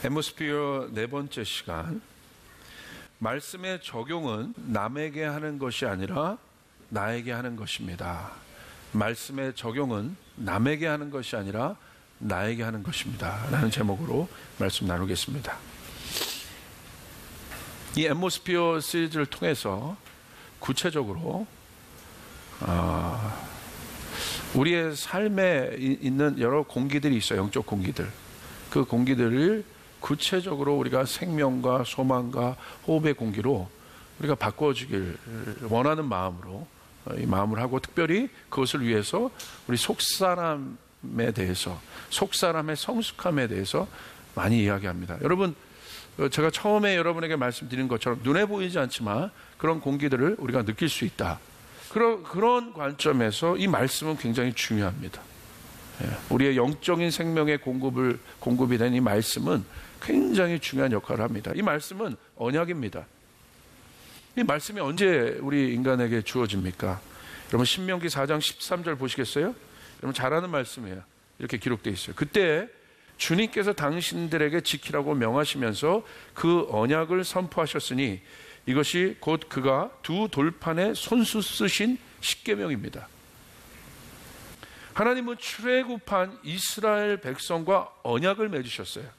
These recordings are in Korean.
엠모스피어 네 번째 시간, 말씀의 적용은 남에게 하는 것이 아니라 나에게 하는 것입니다. 말씀의 적용은 남에게 하는 것이 아니라 나에게 하는 것입니다. 라는 제목으로 말씀 나누겠습니다. 이 엠모스피어 시리즈를 통해서 구체적으로 우리의 삶에 있는 여러 공기들이 있어요. 영적 공기들. 그 공기들을 구체적으로 우리가 생명과 소망과 호흡의 공기로 우리가 바꿔주길 원하는 마음으로 이 마음을 하고, 특별히 그것을 위해서 우리 속사람에 대해서, 속사람의 성숙함에 대해서 많이 이야기합니다. 여러분, 제가 처음에 여러분에게 말씀드린 것처럼 눈에 보이지 않지만 그런 공기들을 우리가 느낄 수 있다. 그런 관점에서 이 말씀은 굉장히 중요합니다. 우리의 영적인 생명의 공급이 된 이 말씀은 굉장히 중요한 역할을 합니다. 이 말씀은 언약입니다. 이 말씀이 언제 우리 인간에게 주어집니까? 여러분, 신명기 4장 13절 보시겠어요? 여러분, 잘 아는 말씀이에요. 이렇게 기록되어 있어요. 그때 주님께서 당신들에게 지키라고 명하시면서 그 언약을 선포하셨으니 이것이 곧 그가 두 돌판에 손수 쓰신 십계명입니다. 하나님은 출애굽한 이스라엘 백성과 언약을 맺으셨어요.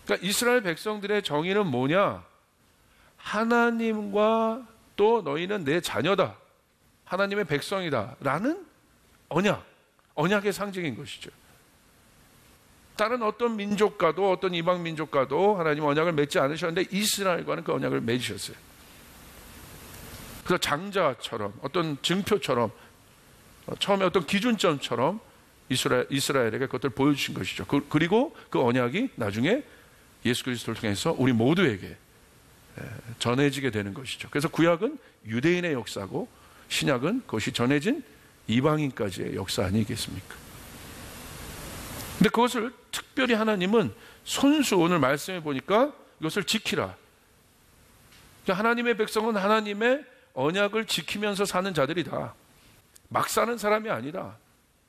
그러니까 이스라엘 백성들의 정의는 뭐냐? 하나님과 또 너희는 내 자녀다, 하나님의 백성이다 라는 언약의 상징인 것이죠. 다른 어떤 민족과도, 어떤 이방 민족과도 하나님 언약을 맺지 않으셨는데 이스라엘과는 그 언약을 맺으셨어요. 그래서 장자처럼, 어떤 증표처럼, 처음에 어떤 기준점처럼 이스라엘에게 그것을 보여주신 것이죠. 그리고 그 언약이 나중에 예수 그리스도를 통해서 우리 모두에게 전해지게 되는 것이죠. 그래서 구약은 유대인의 역사고 신약은 그것이 전해진 이방인까지의 역사 아니겠습니까? 근데 그것을 특별히 하나님은 손수, 오늘 말씀해 보니까 이것을 지키라. 하나님의 백성은 하나님의 언약을 지키면서 사는 자들이다. 막 사는 사람이 아니라,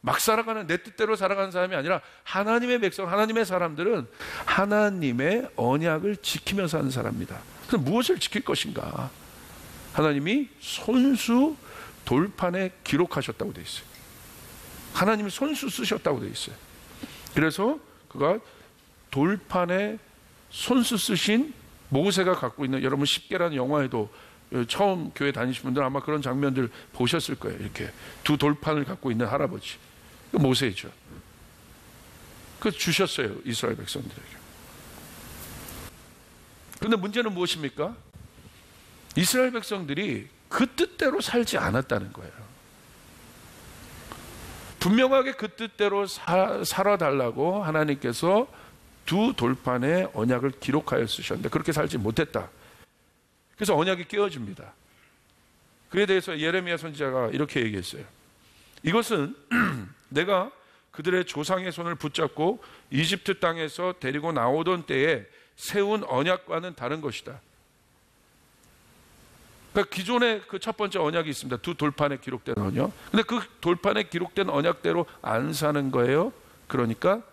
막 살아가는, 내 뜻대로 살아가는 사람이 아니라 하나님의 백성, 하나님의 사람들은 하나님의 언약을 지키면서 사는 사람입니다. 그래서 무엇을 지킬 것인가? 하나님이 손수 돌판에 기록하셨다고 되어 있어요. 하나님이 손수 쓰셨다고 되어 있어요. 그래서 그가 돌판에 손수 쓰신 모세가 갖고 있는, 여러분 10개라는 영화에도 처음 교회 다니신 분들 아마 그런 장면들 보셨을 거예요. 이렇게 두 돌판을 갖고 있는 할아버지, 모세죠. 그 주셨어요, 이스라엘 백성들에게. 그런데 문제는 무엇입니까? 이스라엘 백성들이 그 뜻대로 살지 않았다는 거예요. 분명하게 그 뜻대로 살아달라고 하나님께서 두 돌판에 언약을 기록하여 쓰셨는데 그렇게 살지 못했다. 그래서 언약이 깨어집니다. 그에 대해서 예레미야 선지자가 이렇게 얘기했어요. 이것은 내가 그들의 조상의 손을 붙잡고 이집트 땅에서 데리고 나오던 때에 세운 언약과는 다른 것이다. 그러니까 기존에 그 첫 번째 언약이 있습니다. 두 돌판에 기록된 언약. 근데 그 돌판에 기록된 언약대로 안 사는 거예요. 그러니까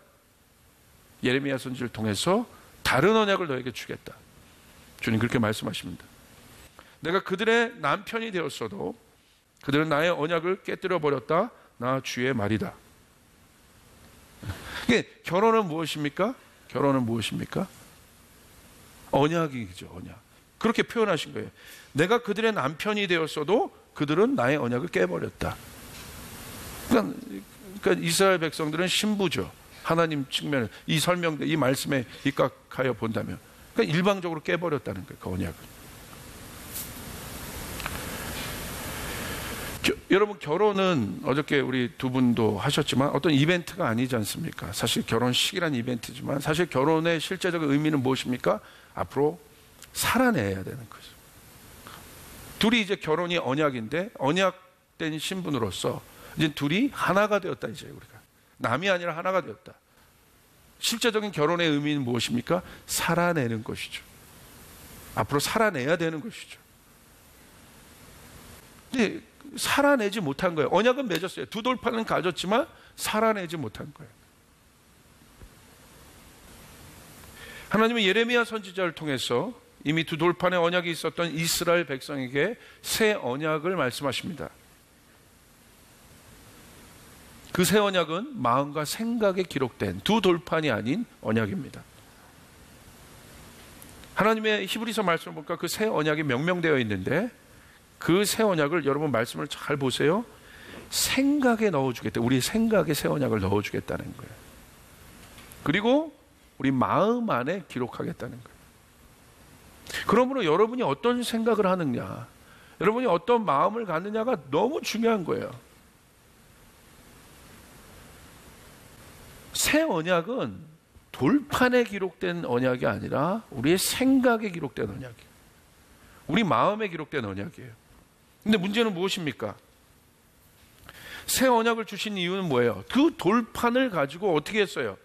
예레미야 선지를 통해서 다른 언약을 너에게 주겠다. 주님 그렇게 말씀하십니다. 내가 그들의 남편이 되었어도 그들은 나의 언약을 깨뜨려 버렸다. 나 주의 말이다. 결혼은 무엇입니까? 결혼은 무엇입니까? 언약이죠, 언약. 그렇게 표현하신 거예요. 내가 그들의 남편이 되었어도 그들은 나의 언약을 깨버렸다. 그러니까 이스라엘 백성들은 신부죠. 하나님 측면에 이 설명대, 이 말씀에 입각하여 본다면, 그러니까 일방적으로 깨버렸다는 거예요, 그 언약을. 여러분, 결혼은 어저께 우리 두 분도 하셨지만 어떤 이벤트가 아니지 않습니까? 사실 결혼식이란 이벤트지만 사실 결혼의 실제적인 의미는 무엇입니까? 앞으로 살아내야 되는 거죠. 둘이 이제 결혼이 언약인데 언약된 신분으로서 이제 둘이 하나가 되었다. 이제 우리가 남이 아니라 하나가 되었다. 실제적인 결혼의 의미는 무엇입니까? 살아내는 것이죠. 앞으로 살아내야 되는 것이죠. 근데 살아내지 못한 거예요. 언약은 맺었어요. 두 돌판은 가졌지만 살아내지 못한 거예요. 하나님은 예레미야 선지자를 통해서 이미 두 돌판의 언약이 있었던 이스라엘 백성에게 새 언약을 말씀하십니다. 그 새 언약은 마음과 생각에 기록된 두 돌판이 아닌 언약입니다. 하나님의 히브리서 말씀을 보니까 그 새 언약이 명명되어 있는데 그 새 언약을 여러분 말씀을 잘 보세요. 생각에 넣어주겠다. 우리 생각에 새 언약을 넣어주겠다는 거예요. 그리고 우리 마음 안에 기록하겠다는 거예요. 그러므로 여러분이 어떤 생각을 하느냐, 여러분이 어떤 마음을 갖느냐가 너무 중요한 거예요. 새 언약은 돌판에 기록된 언약이 아니라 우리의 생각에 기록된 언약이에요. 우리 마음에 기록된 언약이에요. 근데 문제는 무엇입니까? 새 언약을 주신 이유는 뭐예요? 그 돌판을 가지고 어떻게 했어요?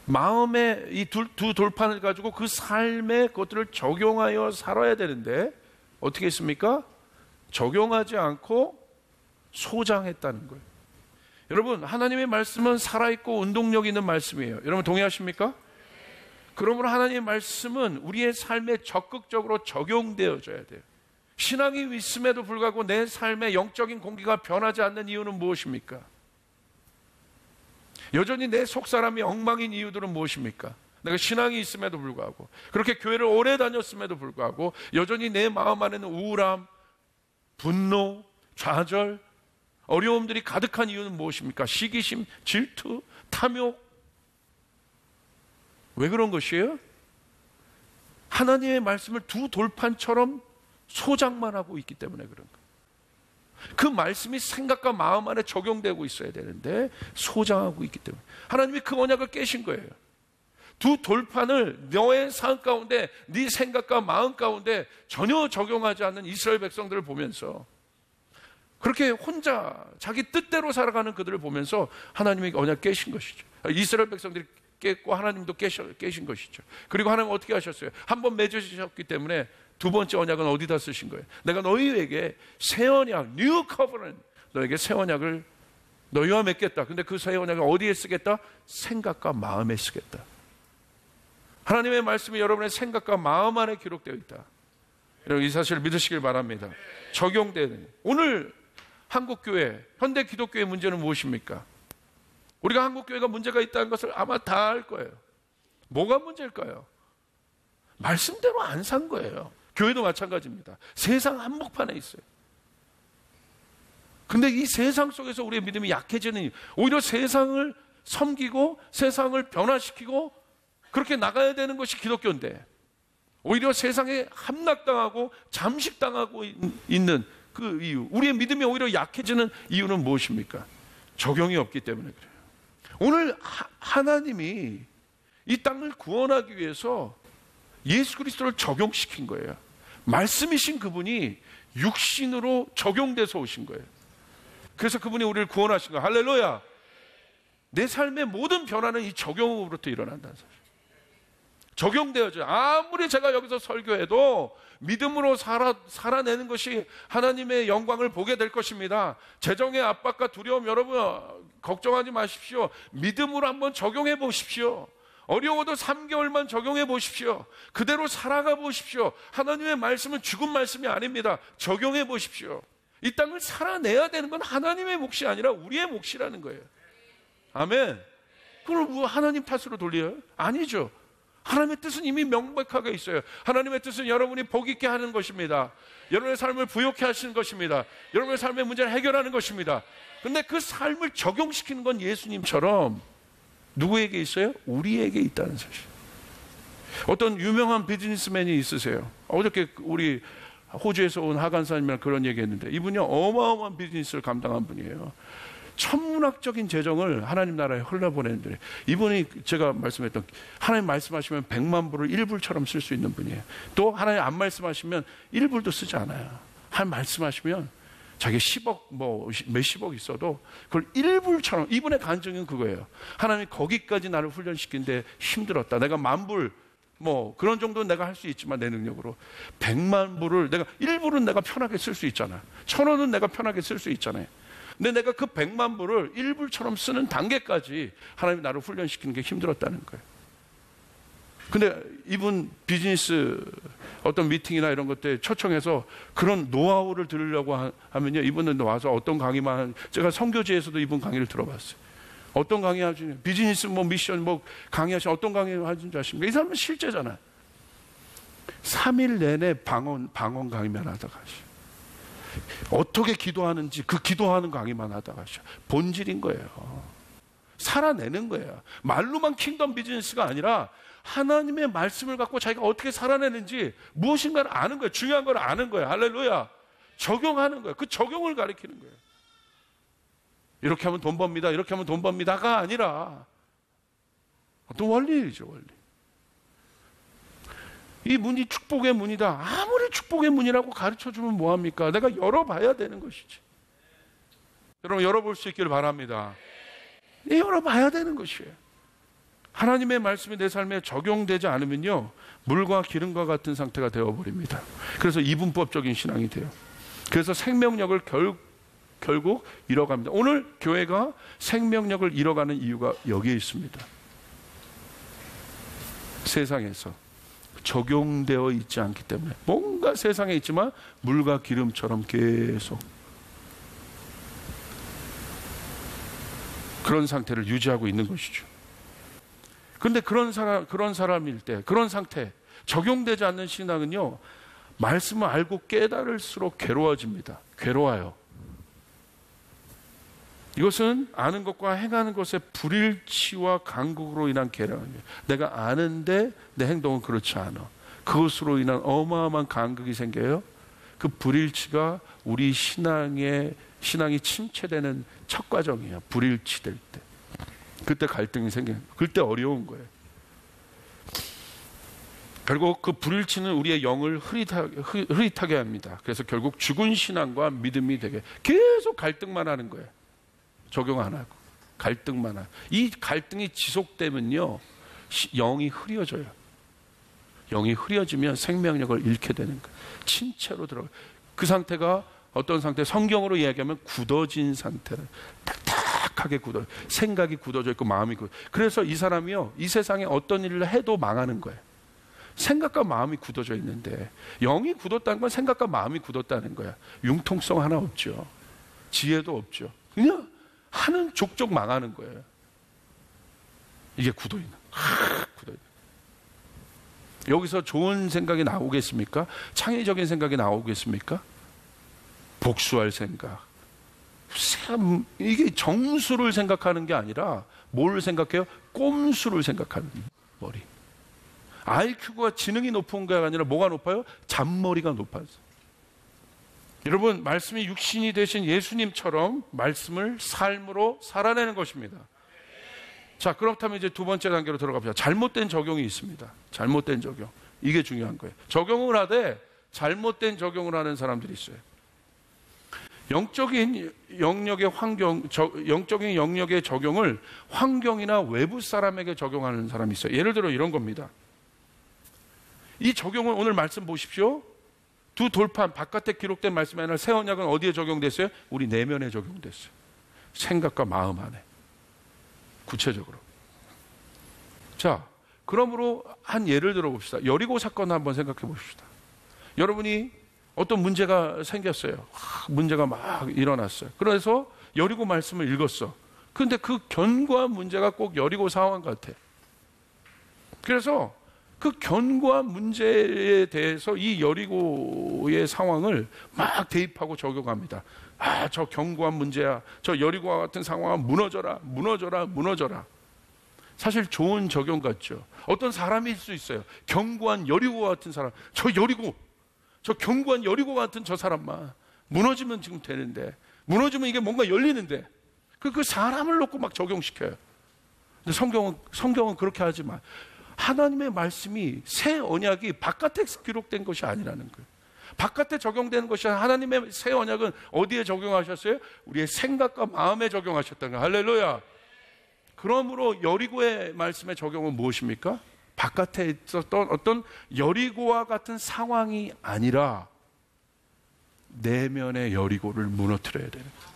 마음의 이 두 돌판을 가지고 그 삶의 것들을 적용하여 살아야 되는데 어떻게 했습니까? 적용하지 않고 소장했다는 거예요. 여러분, 하나님의 말씀은 살아있고 운동력 있는 말씀이에요. 여러분 동의하십니까? 그러므로 하나님의 말씀은 우리의 삶에 적극적으로 적용되어져야 돼요. 신앙이 있음에도 불구하고 내 삶의 영적인 공기가 변하지 않는 이유는 무엇입니까? 여전히 내 속사람이 엉망인 이유들은 무엇입니까? 내가 신앙이 있음에도 불구하고, 그렇게 교회를 오래 다녔음에도 불구하고 여전히 내 마음 안에는 우울함, 분노, 좌절, 어려움들이 가득한 이유는 무엇입니까? 시기심, 질투, 탐욕. 왜 그런 것이에요? 하나님의 말씀을 두 돌판처럼 소장만 하고 있기 때문에 그런 거예요. 그 말씀이 생각과 마음 안에 적용되고 있어야 되는데 소장하고 있기 때문에 하나님이 그 언약을 깨신 거예요. 두 돌판을 너의 삶 가운데, 네 생각과 마음 가운데 전혀 적용하지 않는 이스라엘 백성들을 보면서, 그렇게 혼자 자기 뜻대로 살아가는 그들을 보면서 하나님이 언약 깨신 것이죠. 이스라엘 백성들이 깼고 하나님도 깨신 것이죠. 그리고 하나님은 어떻게 하셨어요? 한번 맺으셨기 때문에 두 번째 언약은 어디다 쓰신 거예요? 내가 너희에게 새 언약, New Covenant, 너에게 새 언약을 너희와 맺겠다. 근데 그 새 언약을 어디에 쓰겠다? 생각과 마음에 쓰겠다. 하나님의 말씀이 여러분의 생각과 마음 안에 기록되어 있다. 여러분 이 사실을 믿으시길 바랍니다. 적용되는, 오늘 한국교회, 현대 기독교의 문제는 무엇입니까? 우리가 한국교회가 문제가 있다는 것을 아마 다 알 거예요. 뭐가 문제일까요? 말씀대로 안 산 거예요. 교회도 마찬가지입니다. 세상 한복판에 있어요. 근데 이 세상 속에서 우리의 믿음이 약해지는, 오히려 세상을 섬기고 세상을 변화시키고 그렇게 나가야 되는 것이 기독교인데 오히려 세상에 함락당하고 잠식당하고 있는 그 이유, 우리의 믿음이 오히려 약해지는 이유는 무엇입니까? 적용이 없기 때문에 그래요. 오늘 하나님이 이 땅을 구원하기 위해서 예수 그리스도를 적용시킨 거예요. 말씀이신 그분이 육신으로 적용돼서 오신 거예요. 그래서 그분이 우리를 구원하신 거예요. 할렐루야. 내 삶의 모든 변화는 이 적용으로부터 일어난다는 사실. 적용되어져요. 아무리 제가 여기서 설교해도 믿음으로 살아내는 것이 하나님의 영광을 보게 될 것입니다. 재정의 압박과 두려움 여러분 걱정하지 마십시오. 믿음으로 한번 적용해 보십시오. 어려워도 3개월만 적용해 보십시오. 그대로 살아가 보십시오. 하나님의 말씀은 죽은 말씀이 아닙니다. 적용해 보십시오. 이 땅을 살아내야 되는 건 하나님의 몫이 아니라 우리의 몫이라는 거예요. 아멘. 그걸 뭐 하나님 탓으로 돌려요? 아니죠. 하나님의 뜻은 이미 명백하게 있어요. 하나님의 뜻은 여러분이 복 있게 하는 것입니다. 여러분의 삶을 부욕해 하시는 것입니다. 여러분의 삶의 문제를 해결하는 것입니다. 근데 그 삶을 적용시키는 건 예수님처럼 누구에게 있어요? 우리에게 있다는 사실. 어떤 유명한 비즈니스맨이 있으세요. 어저께 우리 호주에서 온 하간사님이랑 그런 얘기 했는데 이분이 어마어마한 비즈니스를 감당한 분이에요. 천문학적인 재정을 하나님 나라에 흘려보내는 분이에요. 이분이 제가 말씀했던 하나님 말씀하시면 100만 불을 1불처럼 쓸 수 있는 분이에요. 또 하나님 안 말씀하시면 1불도 쓰지 않아요. 하나님 말씀하시면 자기 10억 뭐 몇십억 있어도 그걸 1불처럼, 이분의 간증은 그거예요. 하나님이 거기까지 나를 훈련시키는데 힘들었다. 내가 10,000불 뭐 그런 정도는 내가 할 수 있지만 내 능력으로 100만 불을 내가 1불은 내가 편하게 쓸 수 있잖아. 1,000원은 내가 편하게 쓸 수 있잖아요. 근데 내가 그 100만 불을 1불처럼 쓰는 단계까지 하나님이 나를 훈련시키는 게 힘들었다는 거예요. 근데 이분 비즈니스 어떤 미팅이나 이런 것들 초청해서 그런 노하우를 들으려고 하면요, 이분은 와서 어떤 강의만, 제가 선교지에서도 이분 강의를 들어봤어요. 어떤 강의 하시냐, 비즈니스 뭐 미션 뭐 강의하시는 어떤 강의 하시는지 아십니까? 이 사람은 실제잖아요. 3일 내내 방언 강의만 하다가 하셔. 어떻게 기도하는지 그 기도하는 강의만 하다가 하셔. 본질인 거예요. 살아내는 거예요. 말로만 킹덤 비즈니스가 아니라 하나님의 말씀을 갖고 자기가 어떻게 살아내는지 무엇인가를 아는 거예요. 중요한 걸 아는 거예요. 할렐루야. 적용하는 거예요. 그 적용을 가리키는 거예요. 이렇게 하면 돈 법니다. 이렇게 하면 돈 법니다가 아니라 어떤 원리이죠, 원리. 이 문이 축복의 문이다. 아무리 축복의 문이라고 가르쳐주면 뭐합니까? 내가 열어봐야 되는 것이지. 여러분, 열어볼 수 있기를 바랍니다. 열어봐야 되는 것이에요. 하나님의 말씀이 내 삶에 적용되지 않으면요, 물과 기름과 같은 상태가 되어버립니다. 그래서 이분법적인 신앙이 돼요. 그래서 생명력을 결국 잃어갑니다. 오늘 교회가 생명력을 잃어가는 이유가 여기에 있습니다. 세상에서 적용되어 있지 않기 때문에. 뭔가 세상에 있지만 물과 기름처럼 계속 그런 상태를 유지하고 있는 것이죠. 그런데 그런 사람일 때, 그런 상태, 적용되지 않는 신앙은요, 말씀을 알고 깨달을수록 괴로워집니다. 괴로워요. 이것은 아는 것과 행하는 것의 불일치와 간극으로 인한 괴로움이에요. 내가 아는데 내 행동은 그렇지 않아. 그것으로 인한 어마어마한 간극이 생겨요. 그 불일치가 우리 신앙이 침체되는 첫 과정이에요. 불일치될 때. 그때 갈등이 생겨요. 그때 어려운 거예요. 결국 그 불일치는 우리의 영을 흐릿하게 합니다. 그래서 결국 죽은 신앙과 믿음이 되게 계속 갈등만 하는 거예요. 적용 안 하고 갈등만 하고. 이 갈등이 지속되면요, 영이 흐려져요. 영이 흐려지면 생명력을 잃게 되는 거예요. 침체로 들어가요. 그 상태가 어떤 상태? 성경으로 이야기하면 굳어진 상태를 딱딱하게 굳어, 생각이 굳어져 있고 마음이 그래서 이 사람이요, 이 세상에 어떤 일을 해도 망하는 거예요. 생각과 마음이 굳어져 있는데, 영이 굳었다는 건 생각과 마음이 굳었다는 거야. 융통성 하나 없죠. 지혜도 없죠. 그냥 하는 족족 망하는 거예요. 이게 굳어있는. 여기서 좋은 생각이 나오겠습니까? 창의적인 생각이 나오겠습니까? 복수할 생각. 이게 정수를 생각하는 게 아니라 뭘 생각해요? 꼼수를 생각하는 머리. IQ가 지능이 높은 게 아니라 뭐가 높아요? 잔머리가 높아서. 여러분, 말씀이 육신이 되신 예수님처럼 말씀을 삶으로 살아내는 것입니다. 자, 그렇다면 이제 두 번째 단계로 들어갑시다. 잘못된 적용이 있습니다. 잘못된 적용. 이게 중요한 거예요. 적용을 하되 잘못된 적용을 하는 사람들이 있어요. 영적인 영역의 적용을 환경이나 외부 사람에게 적용하는 사람이 있어요. 예를 들어 이런 겁니다. 이 적용을 오늘 말씀 보십시오. 두 돌판 바깥에 기록된 말씀이 아니라 새 언약은 어디에 적용됐어요? 우리 내면에 적용됐어요. 생각과 마음 안에. 구체적으로. 자, 그러므로 한 예를 들어 봅시다. 여리고 사건 한번 생각해 봅시다. 여러분이 어떤 문제가 생겼어요. 문제가 막 일어났어요. 그래서 여리고 말씀을 읽었어. 그런데 그 견고한 문제가 꼭 여리고 상황 같아. 그래서 그 견고한 문제에 대해서 이 여리고의 상황을 막 대입하고 적용합니다. 아, 저 견고한 문제야. 저 여리고와 같은 상황은 무너져라, 무너져라, 무너져라. 사실 좋은 적용 같죠. 어떤 사람일 수 있어요. 견고한 여리고와 같은 사람. 저 여리고, 저 견고한 여리고 같은 저 사람만 무너지면 지금 되는데, 무너지면 이게 뭔가 열리는데, 그 사람을 놓고 막 적용시켜요. 근데 성경은 그렇게 하지 마. 하나님의 말씀이 새 언약이 바깥에 기록된 것이 아니라는 거예요. 바깥에 적용되는 것이 아니라 하나님의 새 언약은 어디에 적용하셨어요? 우리의 생각과 마음에 적용하셨다는 거예요. 할렐루야. 그러므로 여리고의 말씀의 적용은 무엇입니까? 바깥에 있었던 어떤 여리고와 같은 상황이 아니라 내면의 여리고를 무너뜨려야 되는 거예요.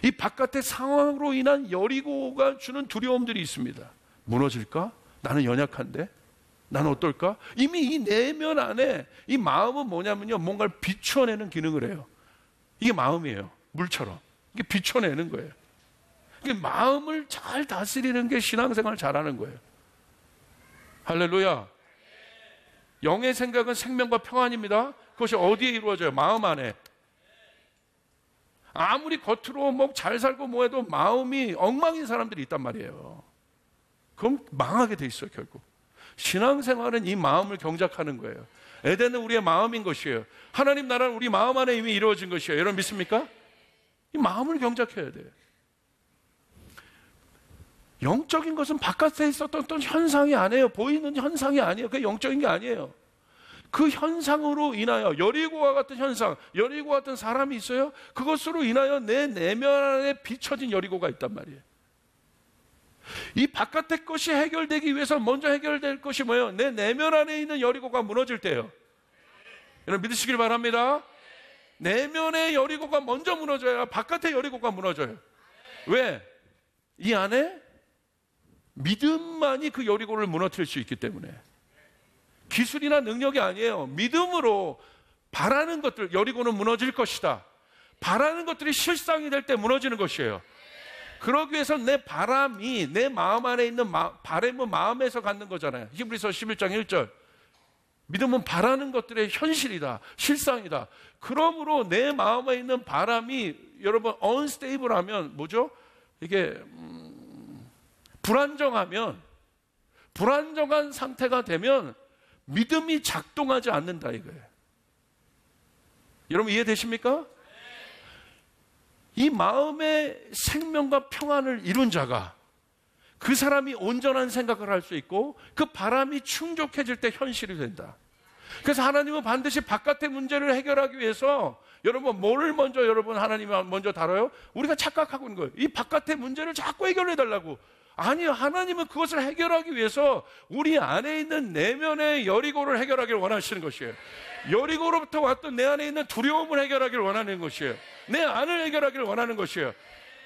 이 바깥의 상황으로 인한 여리고가 주는 두려움들이 있습니다. 무너질까? 나는 연약한데? 나는 어떨까? 이미 이 내면 안에 이 마음은 뭐냐면요, 뭔가를 비춰내는 기능을 해요. 이게 마음이에요. 물처럼. 이게 비춰내는 거예요. 이게 마음을 잘 다스리는 게 신앙생활을 잘하는 거예요. 할렐루야. 영의 생각은 생명과 평안입니다. 그것이 어디에 이루어져요? 마음 안에. 아무리 겉으로 뭐 잘 살고 뭐해도 마음이 엉망인 사람들이 있단 말이에요. 그럼 망하게 돼 있어요, 결국. 신앙생활은 이 마음을 경작하는 거예요. 에덴은 우리의 마음인 것이에요. 하나님 나라는 우리 마음 안에 이미 이루어진 것이에요. 여러분 믿습니까? 이 마음을 경작해야 돼요. 영적인 것은 바깥에 있었던 어떤 현상이 아니에요. 보이는 현상이 아니에요. 그게 영적인 게 아니에요. 그 현상으로 인하여 여리고와 같은 현상, 여리고와 같은 사람이 있어요. 그것으로 인하여 내 내면 안에 비춰진 여리고가 있단 말이에요. 이 바깥의 것이 해결되기 위해서 먼저 해결될 것이 뭐예요? 내 내면 안에 있는 여리고가 무너질 때예요. 여러분 믿으시길 바랍니다. 내면의 여리고가 먼저 무너져야 바깥의 여리고가 무너져요. 왜? 이 안에 믿음만이 그 여리고를 무너뜨릴 수 있기 때문에. 기술이나 능력이 아니에요. 믿음으로 바라는 것들, 여리고는 무너질 것이다. 바라는 것들이 실상이 될 때 무너지는 것이에요. 그러기 위해서 내 바람이 내 마음 안에 있는 바람은 마음에서 갖는 거잖아요. 히브리서 11장 1절. 믿음은 바라는 것들의 현실이다. 실상이다. 그러므로 내 마음에 있는 바람이 여러분 unstable하면 뭐죠? 이게 불안정한 상태가 되면 믿음이 작동하지 않는다 이거예요. 여러분 이해되십니까? 이 마음의 생명과 평안을 이룬 자가 그 사람이 온전한 생각을 할 수 있고 그 바람이 충족해질 때 현실이 된다. 그래서 하나님은 반드시 바깥의 문제를 해결하기 위해서 여러분 뭐를 먼저 여러분 하나님이 먼저 다뤄요? 우리가 착각하고 있는 거예요. 이 바깥의 문제를 자꾸 해결해 달라고. 아니요. 하나님은 그것을 해결하기 위해서 우리 안에 있는 내면의 여리고를 해결하기를 원하시는 것이에요. 여리고로부터 왔던 내 안에 있는 두려움을 해결하기를 원하는 것이에요. 내 안을 해결하기를 원하는 것이에요.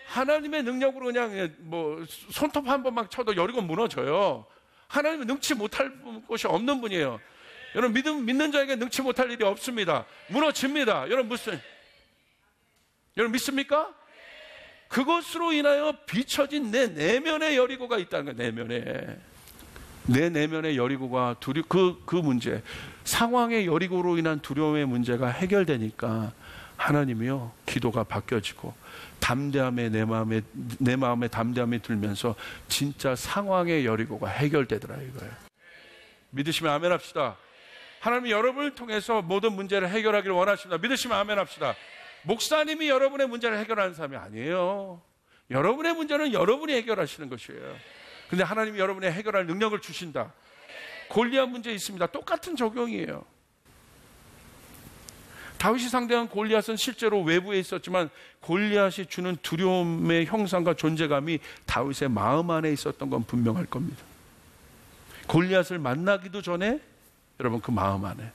하나님의 능력으로 그냥 뭐 손톱 한 번만 쳐도 여리고 무너져요. 하나님은 능치 못할 것이 없는 분이에요. 여러분 믿는 자에게 능치 못할 일이 없습니다. 무너집니다. 여러분 믿습니까? 그것으로 인하여 비춰진 내 내면의 여리고가 있다는 거예요. 내 내면의 여리고가 그 문제, 상황의 여리고로 인한 두려움의 문제가 해결되니까 하나님이요 기도가 바뀌어지고 담대함에 내 마음에 담대함이 들면서 진짜 상황의 여리고가 해결되더라 이거예요. 믿으시면 아멘 합시다. 하나님이 여러분을 통해서 모든 문제를 해결하기를 원하십니다. 믿으시면 아멘 합시다. 목사님이 여러분의 문제를 해결하는 사람이 아니에요. 여러분의 문제는 여러분이 해결하시는 것이에요. 근데 하나님이 여러분의 해결할 능력을 주신다. 골리앗 문제 있습니다. 똑같은 적용이에요. 다윗이 상대한 골리앗은 실제로 외부에 있었지만 골리앗이 주는 두려움의 형상과 존재감이 다윗의 마음 안에 있었던 건 분명할 겁니다. 골리앗을 만나기도 전에 여러분 그 마음 안에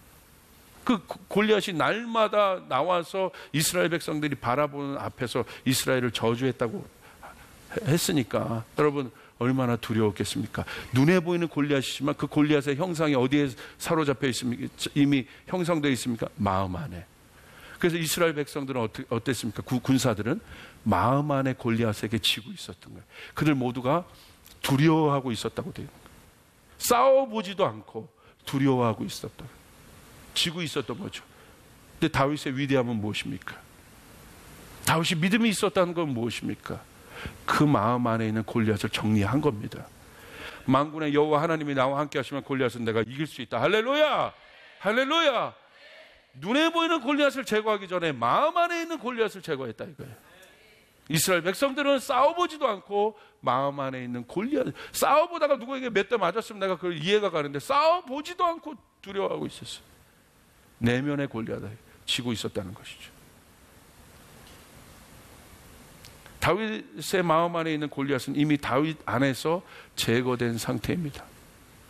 그 골리앗이 날마다 나와서 이스라엘 백성들이 바라보는 앞에서 이스라엘을 저주했다고 했으니까 여러분 얼마나 두려웠겠습니까? 눈에 보이는 골리앗이지만 그 골리앗의 형상이 어디에 사로잡혀 있습니까? 이미 형성되어 있습니까? 마음 안에. 그래서 이스라엘 백성들은 어땠습니까? 군사들은 마음 안에 골리앗에게 지고 있었던 거예요. 그들 모두가 두려워하고 있었다고 돼요. 싸워보지도 않고 두려워하고 있었다. 지고 있었던 거죠. 근데 다윗의 위대함은 무엇입니까? 다윗이 믿음이 있었다는 건 무엇입니까? 그 마음 안에 있는 골리앗을 정리한 겁니다. 만군의 여호와 하나님이 나와 함께 하시면 골리앗은 내가 이길 수 있다. 할렐루야! 할렐루야! 눈에 보이는 골리앗을 제거하기 전에 마음 안에 있는 골리앗을 제거했다 이거예요. 이스라엘 백성들은 싸워보지도 않고 마음 안에 있는 골리앗, 싸워보다가 누구에게 몇 대 맞았으면 내가 그걸 이해가 가는데 싸워보지도 않고 두려워하고 있었어요. 내면의 골리앗을 지고 있었다는 것이죠. 다윗의 마음 안에 있는 골리앗은 이미 다윗 안에서 제거된 상태입니다.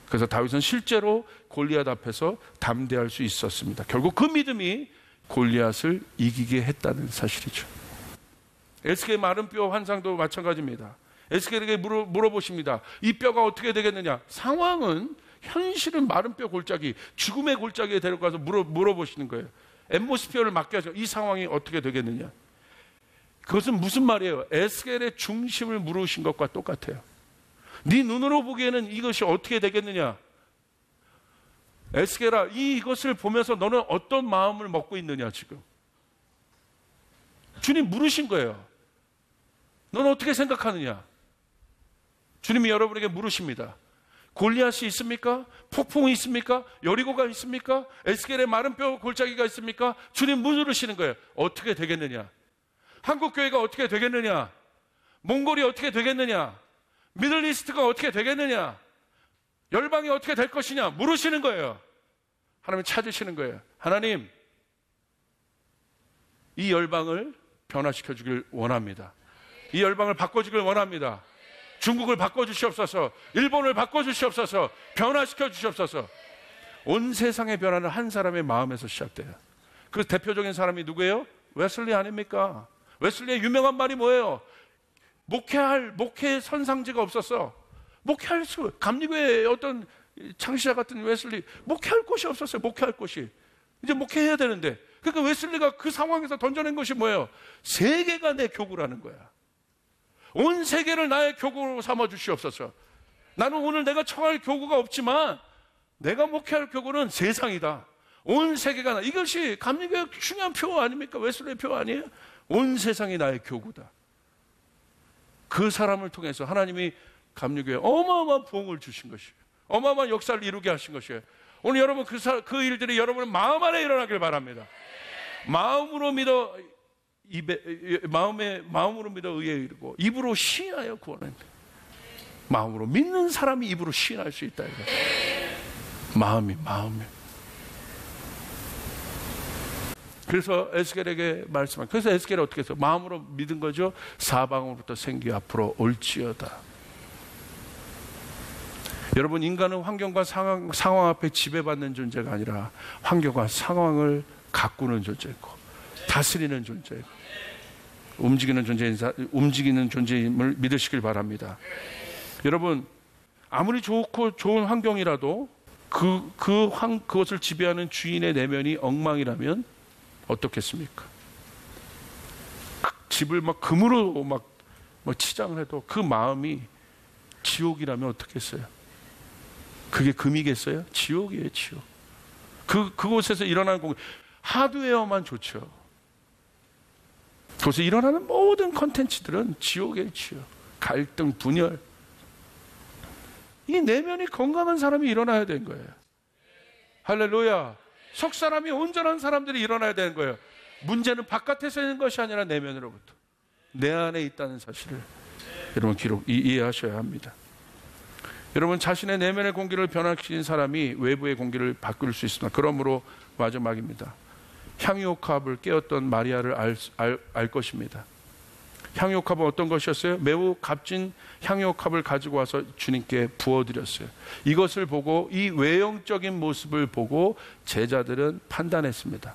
그래서 다윗은 실제로 골리앗 앞에서 담대할 수 있었습니다. 결국 그 믿음이 골리앗을 이기게 했다는 사실이죠. 에스겔 마른 뼈 환상도 마찬가지입니다. 에스겔에게 물어보십니다. 이 뼈가 어떻게 되겠느냐? 상황은, 현실은 마른 뼈 골짜기, 죽음의 골짜기에 데려가서 물어보시는 거예요. 앰모스피어를 맡겨서 이 상황이 어떻게 되겠느냐? 그것은 무슨 말이에요? 에스겔의 중심을 물으신 것과 똑같아요. 네 눈으로 보기에는 이것이 어떻게 되겠느냐? 에스겔아, 이것을 보면서 너는 어떤 마음을 먹고 있느냐 지금? 주님 물으신 거예요. 너는 어떻게 생각하느냐? 주님이 여러분에게 물으십니다. 골리앗이 있습니까? 폭풍이 있습니까? 여리고가 있습니까? 에스겔의 마른 뼈 골짜기가 있습니까? 주님 물으시는 거예요. 어떻게 되겠느냐? 한국교회가 어떻게 되겠느냐? 몽골이 어떻게 되겠느냐? 미들리스트가 어떻게 되겠느냐? 열방이 어떻게 될 것이냐? 물으시는 거예요. 하나님 찾으시는 거예요. 하나님, 이 열방을 변화시켜 주길 원합니다. 이 열방을 바꿔주길 원합니다. 중국을 바꿔주시옵소서, 일본을 바꿔주시옵소서, 변화시켜 주시옵소서. 온 세상의 변화는 한 사람의 마음에서 시작돼요. 그 대표적인 사람이 누구예요? 웨슬리 아닙니까? 웨슬리의 유명한 말이 뭐예요? 목회 선상지가 없었어. 목회할 수, 감리교회의 어떤 창시자 같은 웨슬리, 목회할 곳이 없었어요. 목회할 곳이. 이제 목회해야 되는데. 그러니까 웨슬리가 그 상황에서 던져낸 것이 뭐예요? 세계가 내 교구라는 거야. 온 세계를 나의 교구로 삼아 주시옵소서. 나는 오늘 내가 청할 교구가 없지만 내가 목회할 교구는 세상이다. 온 세계가 나. 이것이 감리교회 중요한 표 아닙니까? 웨슬리의 표 아니에요? 온 세상이 나의 교구다. 그 사람을 통해서 하나님이 감리교회에 어마어마한 부흥을 주신 것이에요. 어마어마한 역사를 이루게 하신 것이에요. 오늘 여러분 그 일들이 여러분의 마음 안에 일어나길 바랍니다. 마음으로 믿어 마음으로 믿어 의에 이르고 입으로 시인하여 구원합니다. 마음으로 믿는 사람이 입으로 시인할 수 있다. 마음이. 그래서 에스겔에게 말씀한. 그래서 에스겔이 어떻게 해서 마음으로 믿은 거죠. 사방으로부터 생기 앞으로 올지어다. 여러분, 인간은 환경과 상황 앞에 지배받는 존재가 아니라 환경과 상황을 가꾸는 존재이고 다스리는 존재이고 움직이는 존재임을 믿으시길 바랍니다. 여러분, 아무리 좋고 좋은 환경이라도 그것을 지배하는 주인의 내면이 엉망이라면 어떻겠습니까? 집을 막 금으로 막 치장을 해도 그 마음이 지옥이라면 어떻겠어요? 그게 금이겠어요? 지옥이에요, 지옥. 그곳에서 일어나는 공격, 하드웨어만 좋죠. 그곳에 일어나는 모든 컨텐츠들은 지옥이에요, 지옥. 갈등, 분열. 이 내면이 건강한 사람이 일어나야 되는 거예요. 할렐루야. 속 사람이 온전한 사람들이 일어나야 되는 거예요. 문제는 바깥에서 있는 것이 아니라 내면으로부터. 내 안에 있다는 사실을 여러분 이해하셔야 합니다. 여러분, 자신의 내면의 공기를 변화시킨 사람이 외부의 공기를 바꿀 수 있습니다. 그러므로 마지막입니다. 향유옥합을 깨웠던 마리아를 알 것입니다. 향유옥합은 어떤 것이었어요? 매우 값진 향유옥합을 가지고 와서 주님께 부어드렸어요. 이것을 보고, 이 외형적인 모습을 보고 제자들은 판단했습니다.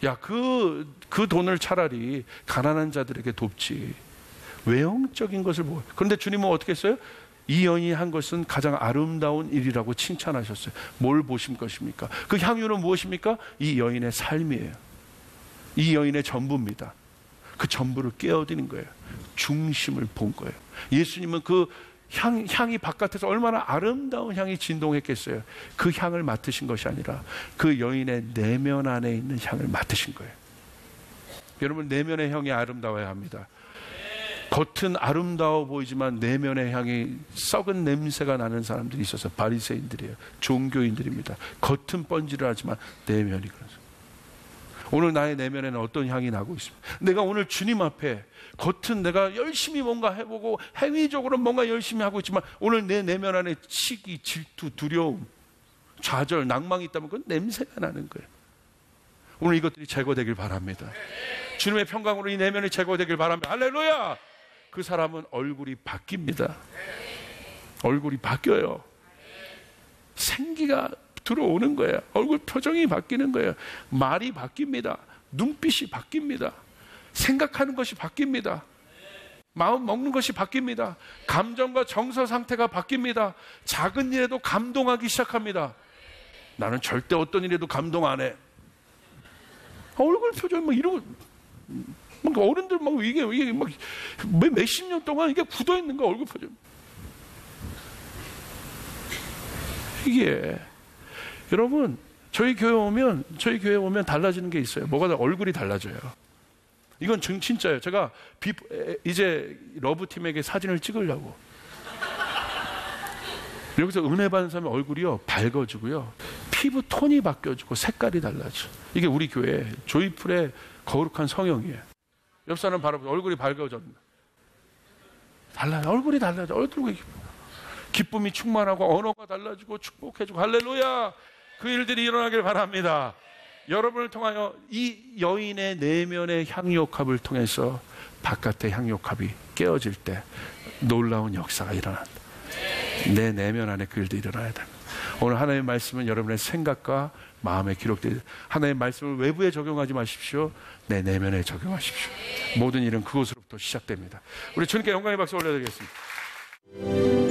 야, 그 돈을 차라리 가난한 자들에게 돕지. 외형적인 것을 보고. 그런데 주님은 어떻게 했어요? 이 여인이 한 것은 가장 아름다운 일이라고 칭찬하셨어요. 뭘 보신 것입니까? 그 향유는 무엇입니까? 이 여인의 삶이에요. 이 여인의 전부입니다. 그 전부를 깨어드린 거예요. 중심을 본 거예요. 예수님은 그 향이 바깥에서 얼마나 아름다운 향이 진동했겠어요. 그 향을 맡으신 것이 아니라 그 여인의 내면 안에 있는 향을 맡으신 거예요. 여러분, 내면의 향이 아름다워야 합니다. 겉은 아름다워 보이지만 내면의 향이 썩은 냄새가 나는 사람들이 있어서 바리새인들이에요. 종교인들입니다. 겉은 번지를 하지만 내면이 그렇습니다. 오늘 나의 내면에는 어떤 향이 나고 있습니다. 내가 오늘 주님 앞에 겉은 내가 열심히 뭔가 해보고 행위적으로 뭔가 열심히 하고 있지만 오늘 내 내면 안에 시기, 질투, 두려움, 좌절, 낭망이 있다면 그건 냄새가 나는 거예요. 오늘 이것들이 제거되길 바랍니다. 주님의 평강으로 이 내면이 제거되길 바랍니다. 할렐루야! 그 사람은 얼굴이 바뀝니다. 얼굴이 바뀌어요. 생기가 들어오는 거예요. 얼굴 표정이 바뀌는 거예요. 말이 바뀝니다. 눈빛이 바뀝니다. 생각하는 것이 바뀝니다. 마음 먹는 것이 바뀝니다. 감정과 정서 상태가 바뀝니다. 작은 일에도 감동하기 시작합니다. 나는 절대 어떤 일에도 감동 안 해. 얼굴 표정 막 이러고, 막 어른들 막 이게 막 몇십 년 동안 이게 굳어 있는 거, 얼굴 표정. 이게 여러분, 저희 교회 오면 달라지는 게 있어요. 뭐가 얼굴이 달라져요. 이건 진짜예요. 제가 이제 러브팀에게 사진을 찍으려고 여기서 은혜 받는 사람의 얼굴이요 밝아지고요, 피부 톤이 바뀌어지고 색깔이 달라져. 이게 우리 교회 조이풀의 거룩한 성형이에요. 옆 사람 바라보고 얼굴이 밝아졌는데 달라요. 얼굴이 달라져. 얼굴이 기쁨이 충만하고 언어가 달라지고 축복해주고 할렐루야. 그 일들이 일어나길 바랍니다. 여러분을 통하여 이 여인의 내면의 향유옥합을 통해서 바깥의 향유옥합이 깨어질 때 놀라운 역사가 일어난다. 내 내면 안에 그 일도 일어나야 됩니다. 오늘 하나님의 말씀은 여러분의 생각과 마음에 기록되어, 하나님의 말씀을 외부에 적용하지 마십시오. 내 내면에 적용하십시오. 모든 일은 그곳으로부터 시작됩니다. 우리 주님께 영광의 박수 올려드리겠습니다.